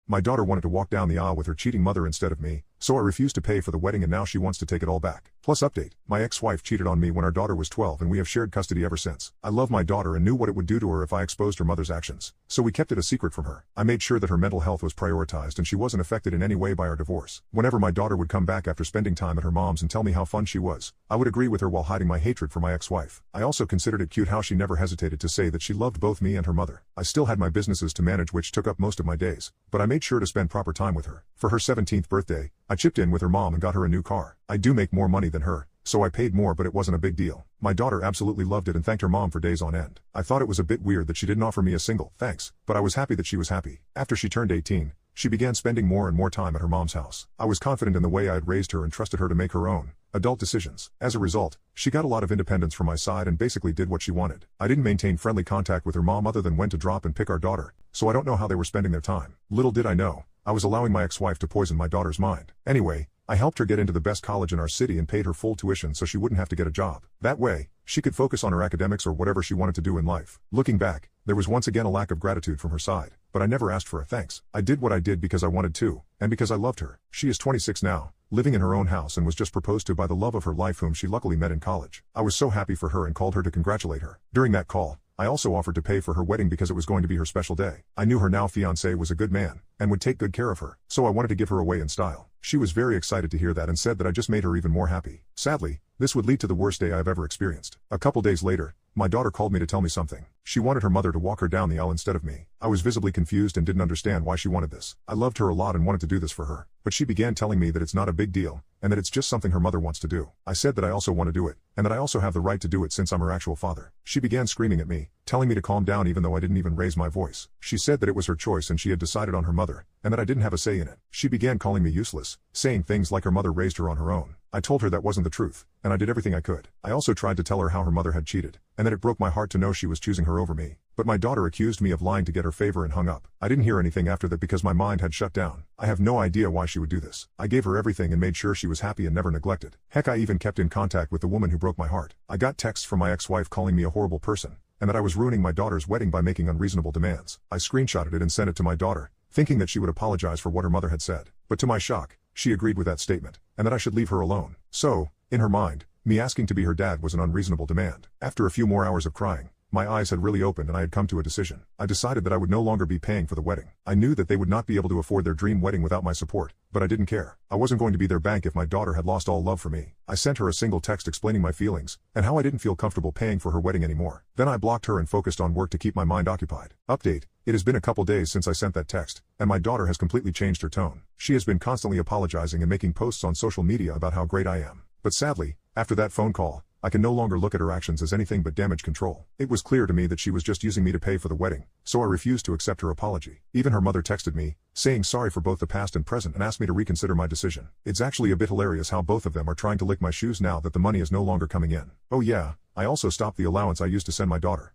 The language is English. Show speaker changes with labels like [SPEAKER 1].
[SPEAKER 1] My daughter wanted to walk down the aisle with her cheating mother instead of me, so I refused to pay for the wedding and now she wants to take it all back. Plus update, my ex-wife cheated on me when our daughter was 12 and we have shared custody ever since. I love my daughter and knew what it would do to her if I exposed her mother's actions, so we kept it a secret from her. I made sure that her mental health was prioritized and she wasn't affected in any way by our divorce. Whenever my daughter would come back after spending time at her mom's and tell me how fun she was, I would agree with her while hiding my hatred for my ex-wife. I also considered it cute how she never hesitated to say that she loved both me and her mother. I still had my businesses to manage which took up most of my days, but I made sure to spend proper time with her. For her 17th birthday, I chipped in with her mom and got her a new car. I do make more money than her, so I paid more, but it wasn't a big deal. My daughter absolutely loved it and thanked her mom for days on end. I thought it was a bit weird that she didn't offer me a single thanks, but I was happy that she was happy. After she turned 18, she began spending more and more time at her mom's house. I was confident in the way I had raised her and trusted her to make her own adult decisions. As a result, she got a lot of independence from my side and basically did what she wanted. I didn't maintain friendly contact with her mom other than when to drop and pick our daughter, so I don't know how they were spending their time. Little did I know, I was allowing my ex-wife to poison my daughter's mind. Anyway, I helped her get into the best college in our city and paid her full tuition so she wouldn't have to get a job. That way, she could focus on her academics or whatever she wanted to do in life. Looking back, there was once again a lack of gratitude from her side, but I never asked for a thanks. I did what I did because I wanted to, and because I loved her. She is 26 now, living in her own house and was just proposed to by the love of her life whom she luckily met in college. I was so happy for her and called her to congratulate her. During that call, I also offered to pay for her wedding because it was going to be her special day. I knew her now fiancé was a good man, and would take good care of her, so I wanted to give her away in style. She was very excited to hear that and said that I just made her even more happy. Sadly, this would lead to the worst day I've ever experienced. A couple days later, my daughter called me to tell me something. She wanted her mother to walk her down the aisle instead of me. I was visibly confused and didn't understand why she wanted this. I loved her a lot and wanted to do this for her, but she began telling me that it's not a big deal, and that it's just something her mother wants to do. I said that I also want to do it, and that I also have the right to do it since I'm her actual father. She began screaming at me, telling me to calm down even though I didn't even raise my voice. She said that it was her choice and she had decided on her mother, and that I didn't have a say in it. She began calling me useless, saying things like her mother raised her on her own. I told her that wasn't the truth, and I did everything I could. I also tried to tell her how her mother had cheated, and that it broke my heart to know she was choosing her over me. But my daughter accused me of lying to get her favor and hung up. I didn't hear anything after that because my mind had shut down. I have no idea why she would do this. I gave her everything and made sure she was happy and never neglected. Heck, I even kept in contact with the woman who broke my heart. I got texts from my ex-wife calling me a horrible person, and that I was ruining my daughter's wedding by making unreasonable demands. I screenshotted it and sent it to my daughter, thinking that she would apologize for what her mother had said. But to my shock, she agreed with that statement, and that I should leave her alone. So, in her mind, me asking to be her dad was an unreasonable demand. After a few more hours of crying, my eyes had really opened and I had come to a decision. I decided that I would no longer be paying for the wedding. I knew that they would not be able to afford their dream wedding without my support, but I didn't care. I wasn't going to be their bank if my daughter had lost all love for me. I sent her a single text explaining my feelings, and how I didn't feel comfortable paying for her wedding anymore. Then I blocked her and focused on work to keep my mind occupied. Update, it has been a couple days since I sent that text, and my daughter has completely changed her tone. She has been constantly apologizing and making posts on social media about how great I am. But sadly, after that phone call, I can no longer look at her actions as anything but damage control. It was clear to me that she was just using me to pay for the wedding, so I refused to accept her apology. Even her mother texted me, saying sorry for both the past and present and asked me to reconsider my decision. It's actually a bit hilarious how both of them are trying to lick my shoes now that the money is no longer coming in. Oh yeah, I also stopped the allowance I used to send my daughter.